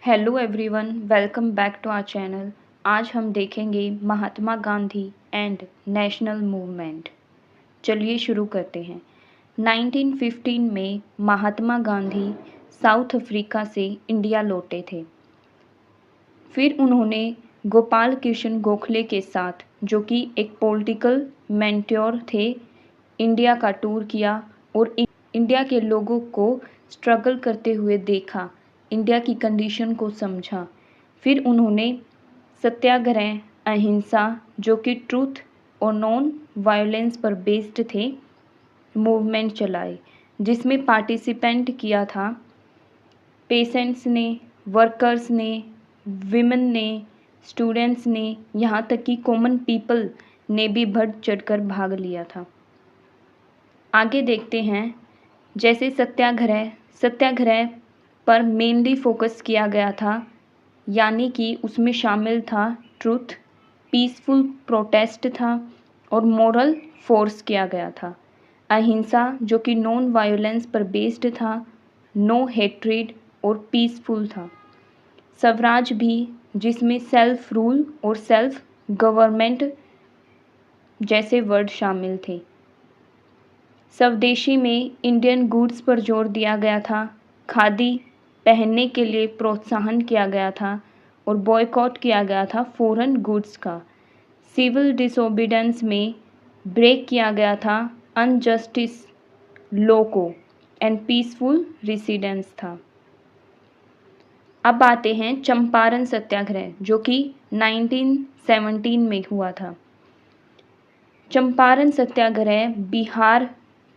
Hello everyone, welcome back to our channel. आज हम देखेंगे Mahatma Gandhi and national movement. चलिए शुरू करते हैं। 1915 में महात्मा गांधी साउथ अफ्रीका से इंडिया लौटे थे। फिर उन्होंने गोपाल कृष्ण गोखले के साथ, जो कि एक पॉलिटिकल मेंटोर थे, इंडिया का टूर किया और इंडिया के लोगों को स्ट्रगल करते हुए देखा, इंडिया की कंडीशन को समझा। फिर उन्होंने सत्याग्रह, अहिंसा, जो कि ट्रूथ और नॉन वायलेंस पर बेस्ड थे, मूवमेंट चलाए, जिसमें पार्टिसिपेंट किया था पेशेंट्स ने, वर्कर्स ने, विमेन ने, स्टूडेंट्स ने, यहाँ तक कि कॉमन पीपल ने भी बढ़ चढ़कर भाग लिया था। आगे देखते हैं। जैसे सत्याग्रह पर मेनली फोकस किया गया था, यानी कि उसमें शामिल था ट्रूथ, पीसफुल प्रोटेस्ट था और मोरल फोर्स किया गया था। अहिंसा, जो कि नॉन वायलेंस पर बेस्ड था, नो हेट्रेड और पीसफुल था। स्वराज भी, जिसमें सेल्फ रूल और सेल्फ गवर्नमेंट जैसे वर्ड शामिल थे। स्वदेशी में इंडियन गुड्स पर जोर दिया गया था, खादी पहनने के लिए प्रोत्साहन किया गया था और बॉयकॉट किया गया था फॉरेन गुड्स का। सिविल डिसोबीडेंस में ब्रेक किया गया था अनजस्टिस लॉ को एंड पीसफुल रेसिडेंस था। अब आते हैं चंपारण सत्याग्रह, जो कि 1917 में हुआ था। चंपारण सत्याग्रह बिहार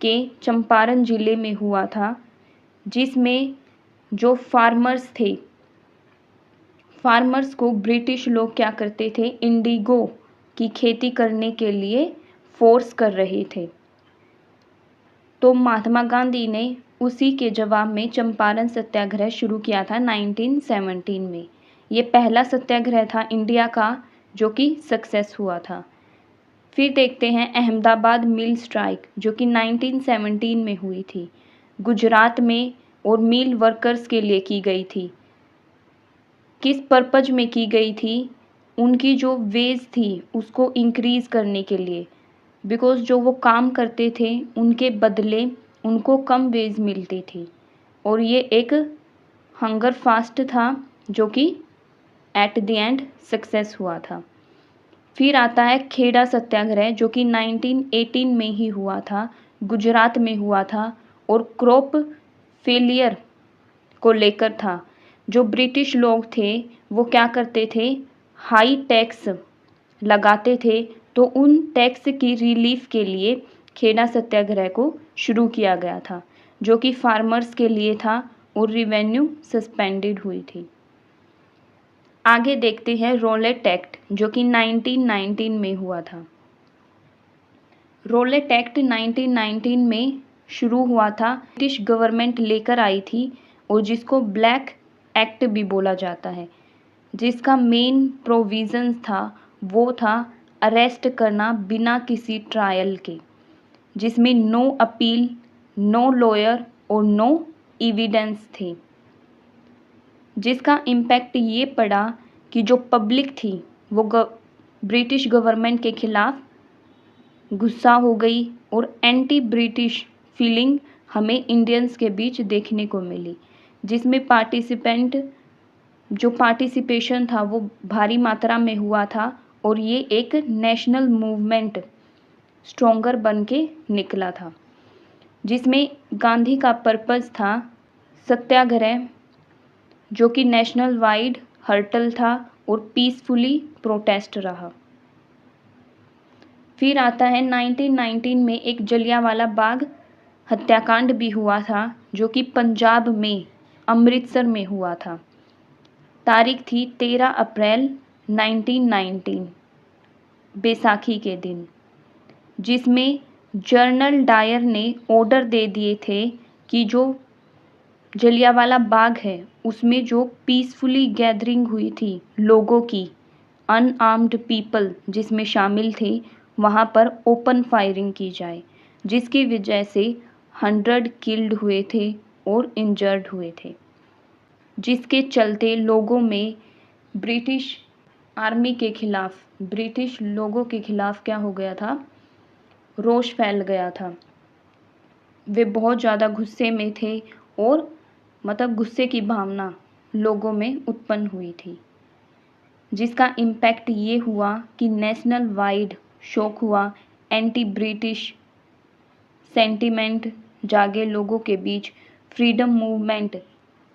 के चंपारण जिले में हुआ था, जिसमें जो फार्मर्स को ब्रिटिश लोग क्या करते थे, इंडिगो की खेती करने के लिए फोर्स कर रहे थे। तो महात्मा गांधी ने उसी के जवाब में चंपारण सत्याग्रह शुरू किया था 1917 में। ये पहला सत्याग्रह था इंडिया का जो कि सक्सेस हुआ था। फिर देखते हैं अहमदाबाद मिल स्ट्राइक, जो कि 1917 में हुई थी, गुजरात में, और मिल वर्कर्स के लिए की गई थी। किस पर्पज में की गई थी? उनकी जो वेज थी उसको इंक्रीज़ करने के लिए, बिकॉज़ जो वो काम करते थे उनके बदले उनको कम वेज मिलती थी, और ये एक हंगर फास्ट था जो कि एट द एंड सक्सेस हुआ था। फिर आता है खेड़ा सत्याग्रह, जो कि 1918 में ही हुआ था, गुजरात में हुआ था और क्रॉप फेलियर को लेकर था। जो ब्रिटिश लोग थे वो क्या करते थे, हाई टैक्स लगाते थे, तो उन टैक्स की रिलीफ के लिए खेड़ा सत्याग्रह को शुरू किया गया था, जो कि फार्मर्स के लिए था और रिवेन्यू सस्पेंडेड हुई थी। आगे देखते हैं रोलेट एक्ट, जो कि 1919 में हुआ था। रोलेट एक्ट 1919 में शुरू हुआ था, ब्रिटिश गवर्नमेंट लेकर आई थी, और जिसको ब्लैक एक्ट भी बोला जाता है, जिसका मेन प्रोविज़न्स था वो था अरेस्ट करना बिना किसी ट्रायल के, जिसमें नो अपील, नो लॉयर और नो एविडेंस थे। जिसका इम्पैक्ट ये पड़ा कि जो पब्लिक थी वो ब्रिटिश गवर्नमेंट के खिलाफ गुस्सा हो गई और एंटी ब्रिटिश फीलिंग हमें इंडियंस के बीच देखने को मिली, जिसमें पार्टिसिपेशन था वो भारी मात्रा में हुआ था, और ये एक नेशनल मूवमेंट स्ट्रॉन्गर बन के निकला था, जिसमें गांधी का पर्पस था सत्याग्रह, जो कि नेशनल वाइड हर्टल था और पीसफुली प्रोटेस्ट रहा। फिर आता है 1919 में एक जलियांवाला बाग हत्याकांड भी हुआ था, जो कि पंजाब में अमृतसर में हुआ था। तारीख थी 13 अप्रैल 1919, बैसाखी के दिन, जिसमें जनरल डायर ने ऑर्डर दे दिए थे कि जो जलियांवाला बाग है उसमें जो पीसफुली गैदरिंग हुई थी लोगों की, अनआर्म्ड पीपल जिसमें शामिल थे, वहाँ पर ओपन फायरिंग की जाए, जिसकी वजह से 100 किल्ड हुए थे और इंजर्ड हुए थे। जिसके चलते लोगों में ब्रिटिश आर्मी के खिलाफ, ब्रिटिश लोगों के खिलाफ क्या हो गया था, रोष फैल गया था। वे बहुत ज़्यादा गुस्से में थे और मतलब गुस्से की भावना लोगों में उत्पन्न हुई थी, जिसका इम्पैक्ट ये हुआ कि नेशनल वाइड शोक हुआ, एंटी ब्रिटिश सेंटिमेंट जागे लोगों के बीच, फ्रीडम मूवमेंट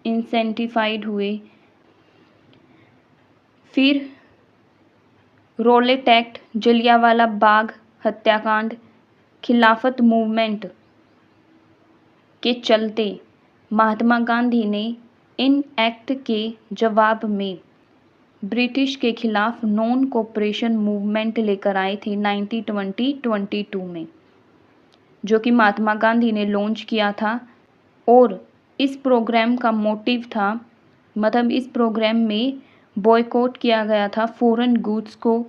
इंसेंटिफाइड हुए। फिर रोलेट एक्ट, जलियांवाला बाग हत्याकांड, खिलाफत मूवमेंट के चलते महात्मा गांधी ने इन एक्ट के जवाब में ब्रिटिश के खिलाफ नॉन कोऑपरेशन मूवमेंट लेकर आए थे 1922 में, जो कि महात्मा गांधी ने लॉन्च किया था। और इस प्रोग्राम का मोटिव था, मतलब इस प्रोग्राम में बॉयकॉट किया गया था फॉरेन गुड्स को,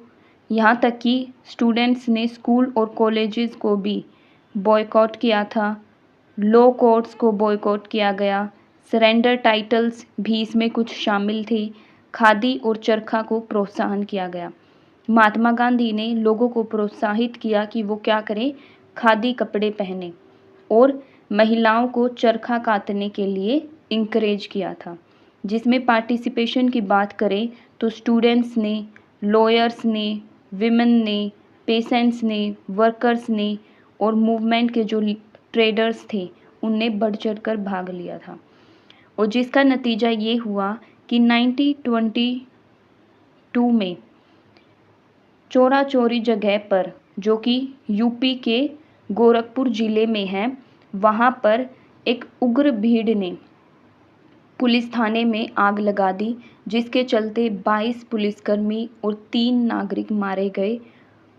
यहाँ तक कि स्टूडेंट्स ने स्कूल और कॉलेजेस को भी बॉयकॉट किया था, लॉ कोर्ट्स को बॉयकॉट किया गया, सरेंडर टाइटल्स भी इसमें कुछ शामिल थे, खादी और चरखा को प्रोत्साहन किया गया। महात्मा गांधी ने लोगों को प्रोत्साहित किया कि वो क्या करें, खादी कपड़े पहने, और महिलाओं को चरखा कातने के लिए इंकरेज किया था। जिसमें पार्टिसिपेशन की बात करें तो स्टूडेंट्स ने, लॉयर्स ने, विमेन ने, पेशेंट्स ने, वर्कर्स ने और मूवमेंट के जो ट्रेडर्स थे उनने बढ़ चढ़ कर भाग लिया था। और जिसका नतीजा ये हुआ कि 1922 में चौरा चौरी जगह पर, जो कि यूपी के गोरखपुर ज़िले में है, वहाँ पर एक उग्र भीड़ ने पुलिस थाने में आग लगा दी, जिसके चलते 22 पुलिसकर्मी और 3 नागरिक मारे गए।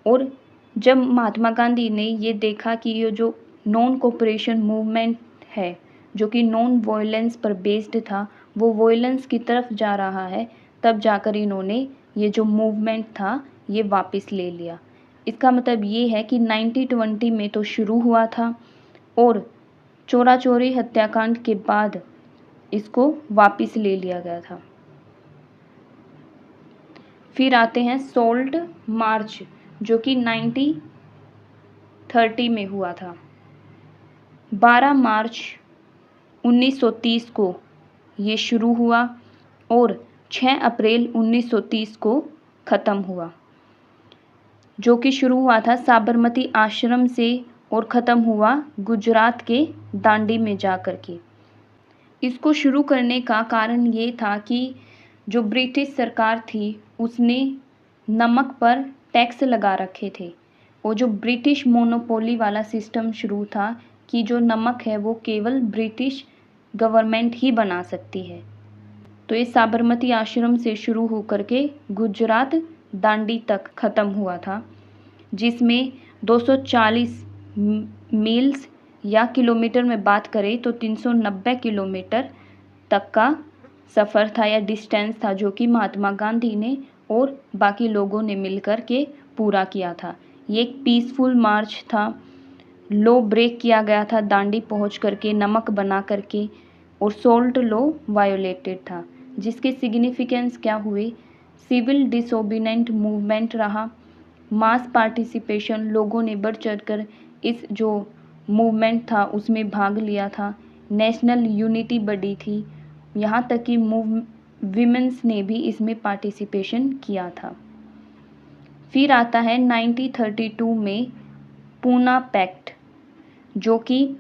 और जब महात्मा गांधी ने ये देखा कि ये जो नॉन कोऑपरेशन मूवमेंट है, जो कि नॉन वायलेंस पर बेस्ड था, वो वायलेंस की तरफ जा रहा है, तब जाकर इन्होंने ये जो मूवमेंट था ये वापस ले लिया। इसका मतलब ये है कि 1920 में तो शुरू हुआ था और चौरा चौरी हत्याकांड के बाद इसको वापस ले लिया गया था। फिर आते हैं सोल्ट मार्च, जो कि 1930 में हुआ था। 12 मार्च 1930 को ये शुरू हुआ और 6 अप्रैल 1930 को ख़त्म हुआ, जो कि शुरू हुआ था साबरमती आश्रम से और ख़त्म हुआ गुजरात के दांडी में जा कर के। इसको शुरू करने का कारण ये था कि जो ब्रिटिश सरकार थी उसने नमक पर टैक्स लगा रखे थे, और जो ब्रिटिश मोनोपोली वाला सिस्टम शुरू था कि जो नमक है वो केवल ब्रिटिश गवर्नमेंट ही बना सकती है। तो ये साबरमती आश्रम से शुरू होकर के गुजरात दांडी तक ख़त्म हुआ था, जिसमें 240 मील्स या किलोमीटर में बात करें तो 390 किलोमीटर तक का सफ़र था या डिस्टेंस था, जो कि महात्मा गांधी ने और बाकी लोगों ने मिलकर के पूरा किया था। ये एक पीसफुल मार्च था, लॉ ब्रेक किया गया था दांडी पहुंच करके, नमक बना करके, और सोल्ट लॉ वायोलेटेड था। जिसके सिग्निफिकेंस क्या हुए, सिविल डिसोबीडेंट मूवमेंट रहा, मास पार्टिसिपेशन, लोगों ने बढ़ चढ़कर इस जो मूवमेंट था उसमें भाग लिया था, नेशनल यूनिटी बढ़ी थी, यहाँ तक कि विमेंस ने भी इसमें पार्टिसिपेशन किया था। फिर आता है 1932 में पूना पैक्ट, जो कि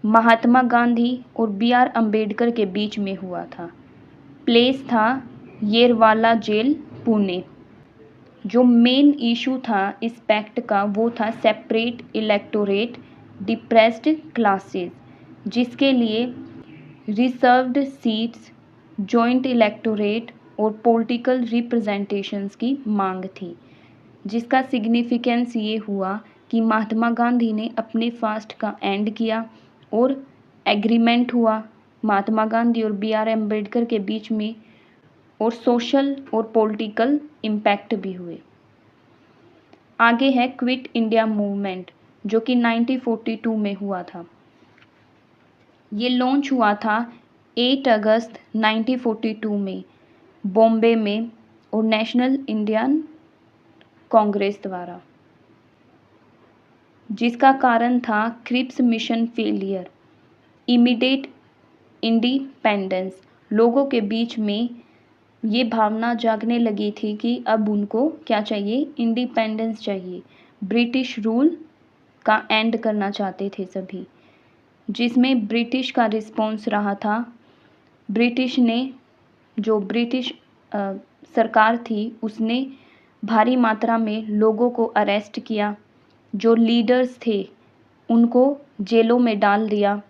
महात्मा गांधी और बी.आर. अम्बेडकर के बीच में हुआ था। प्लेस था येरवाला जेल, पुणे। जो मेन इशू था इस पैक्ट का वो था सेपरेट इलेक्टोरेट डिप्रेस्ड क्लासेस, जिसके लिए रिजर्व्ड सीट्स, जॉइंट इलेक्टोरेट और पॉलिटिकल रिप्रेजेंटेशंस की मांग थी। जिसका सिग्निफिकेंस ये हुआ कि महात्मा गांधी ने अपने फास्ट का एंड किया और एग्रीमेंट हुआ महात्मा गांधी और बी.आर. अम्बेडकर के बीच में, और सोशल और पॉलिटिकल इम्पैक्ट भी हुए। आगे है क्विट इंडिया मूवमेंट, जो कि 1942 में हुआ था। ये लॉन्च हुआ था 8 अगस्त 1942 में बॉम्बे में और नेशनल इंडियन कांग्रेस द्वारा, जिसका कारण था Cripps mission failure. Immediate independence, लोगों के बीच में ये भावना जागने लगी थी कि अब उनको क्या चाहिए, इंडिपेंडेंस चाहिए। ब्रिटिश रूल का एंड करना चाहते थे सभी, जिसमें ब्रिटिश का रिस्पॉन्स रहा था। ब्रिटिश ने, जो ब्रिटिश सरकार थी, उसने भारी मात्रा में लोगों को अरेस्ट किया। जो लीडर्स थे उनको जेलों में डाल दिया।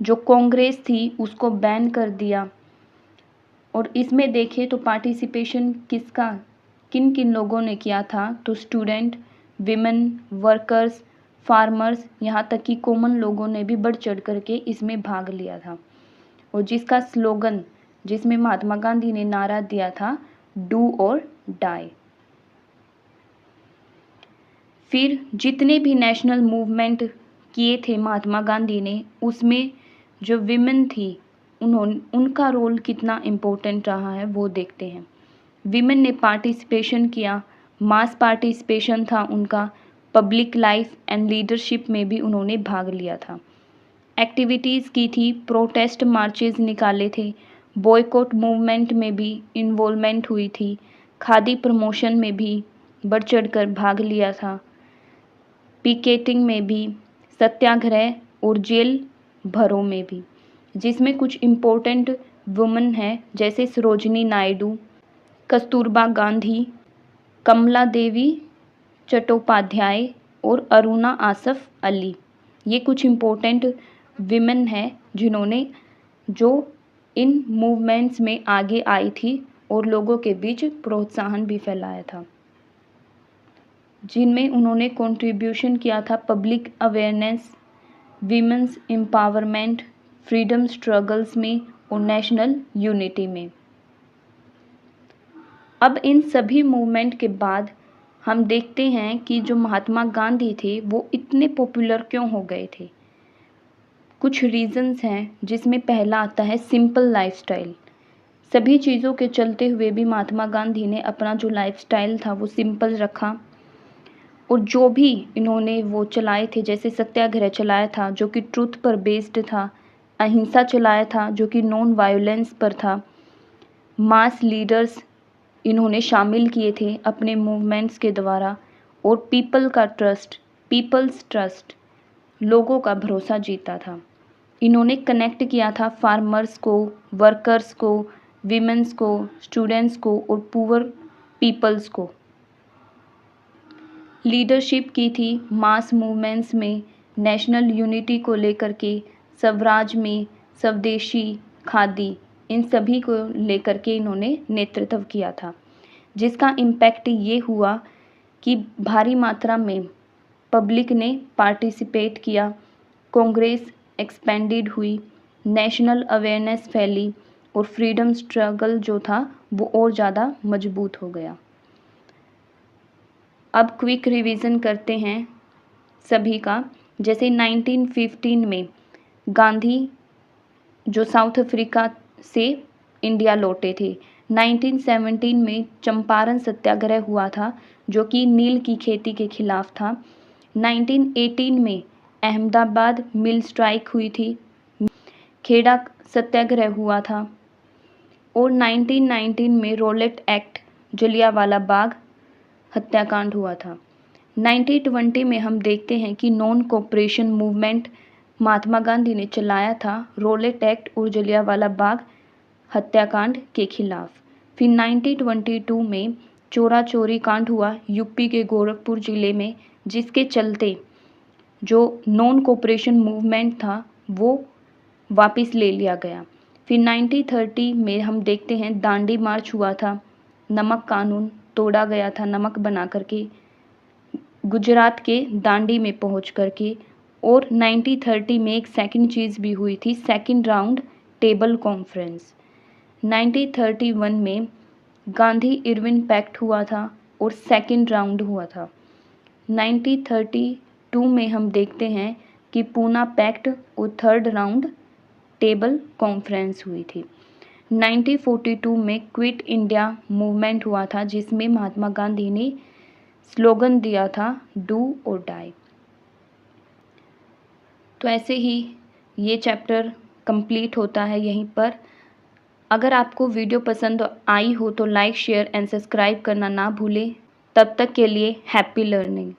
जो कांग्रेस थी उसको बैन कर दिया। और इसमें देखें तो पार्टिसिपेशन किन किन लोगों ने किया था, तो स्टूडेंट, विमेन, वर्कर्स, फार्मर्स, यहाँ तक कि कॉमन लोगों ने भी बढ़ चढ़ करके इसमें भाग लिया था। और जिसका स्लोगन, जिसमें महात्मा गांधी ने नारा दिया था, डू और डाई। फिर जितने भी नेशनल मूवमेंट किए थे महात्मा गांधी ने, उसमें जो विमेन थी उनका रोल कितना इम्पोर्टेंट रहा है वो देखते हैं। विमेन ने पार्टिसिपेशन किया, मास पार्टिसिपेशन था उनका। पब्लिक लाइफ एंड लीडरशिप में भी उन्होंने भाग लिया था। एक्टिविटीज़ की थी, प्रोटेस्ट मार्चेस निकाले थे, बॉयकॉट मूवमेंट में भी इन्वॉल्वमेंट हुई थी, खादी प्रमोशन में भी बढ़ चढ़ कर भाग लिया था, पिकेटिंग में भी, सत्याग्रह और जेल भरों में भी, जिसमें कुछ इम्पोर्टेंट वुमेन हैं जैसे सरोजनी नायडू, कस्तूरबा गांधी, कमला देवी चट्टोपाध्याय और अरुणा आसफ अली। ये कुछ इम्पोर्टेंट विमेन हैं जिन्होंने, जो इन मूवमेंट्स में आगे आई थी और लोगों के बीच प्रोत्साहन भी फैलाया था, जिनमें उन्होंने कंट्रीब्यूशन किया था public awareness, women's empowerment, freedom struggles में और नेशनल यूनिटी में। अब इन सभी मूवमेंट के बाद हम देखते हैं कि जो महात्मा गांधी थे वो इतने पॉपुलर क्यों हो गए थे। कुछ रीजंस हैं, जिसमें पहला आता है सिंपल लाइफस्टाइल। सभी चीज़ों के चलते हुए भी महात्मा गांधी ने अपना जो लाइफस्टाइल था वो सिंपल रखा। और जो भी इन्होंने वो चलाए थे, जैसे सत्याग्रह चलाया था जो कि ट्रुथ पर बेस्ड था, अहिंसा चलाया था जो कि नॉन वायलेंस पर था, मास लीडर्स इन्होंने शामिल किए थे अपने मूवमेंट्स के द्वारा, और पीपल्स ट्रस्ट, लोगों का भरोसा जीता था। इन्होंने कनेक्ट किया था फार्मर्स को, वर्कर्स को, विमेंस को, स्टूडेंट्स को और पुअर पीपल्स को। लीडरशिप की थी मास मूवमेंट्स में, नेशनल यूनिटी को लेकर के, स्वराज में, स्वदेशी, खादी, इन सभी को लेकर के इन्होंने नेतृत्व किया था, जिसका इम्पैक्ट ये हुआ कि भारी मात्रा में पब्लिक ने पार्टिसिपेट किया, कांग्रेस एक्सपेंडेड हुई, नेशनल अवेयरनेस फैली और फ्रीडम स्ट्रगल जो था वो और ज़्यादा मजबूत हो गया। अब क्विक रिवीजन करते हैं सभी का। जैसे 1915 में गांधी जो साउथ अफ्रीका से इंडिया लौटे थे। 1917 में चंपारण सत्याग्रह हुआ था जो कि नील की खेती के खिलाफ था। 1918 में अहमदाबाद मिल स्ट्राइक हुई थी, खेड़ा सत्याग्रह हुआ था। और 1919 में रोलेट एक्ट, जलियांवाला बाग हत्याकांड हुआ था। 1920 में हम देखते हैं कि non cooperation movement Mahatma Gandhi ने चलाया था रोलेट एक्ट और जलियांवाला बाग हत्याकांड के खिलाफ। फिर 1922 में चोरा चोरी कांड हुआ यूपी के गोरखपुर ज़िले में, जिसके चलते जो नॉन कोऑपरेशन मूवमेंट था वो वापस ले लिया गया। फिर 1930 में हम देखते हैं दांडी मार्च हुआ था, नमक कानून तोड़ा गया था नमक बना करके गुजरात के दांडी में पहुंच करके। और 1930 में एक सेकंड चीज़ भी हुई थी, सेकंड राउंड टेबल कॉन्फ्रेंस। 1931 में गांधी इरविन पैक्ट हुआ था और सेकंड राउंड हुआ था। 1932 में हम देखते हैं कि पूना पैक्ट और थर्ड राउंड टेबल कॉन्फ्रेंस हुई थी। 1942 में क्विट इंडिया मूवमेंट हुआ था, जिसमें महात्मा गांधी ने स्लोगन दिया था डू और डाई। तो ऐसे ही ये चैप्टर कंप्लीट होता है यहीं पर। अगर आपको वीडियो पसंद आई हो तो लाइक, शेयर एंड सब्सक्राइब करना ना भूलें। तब तक के लिए हैप्पी लर्निंग।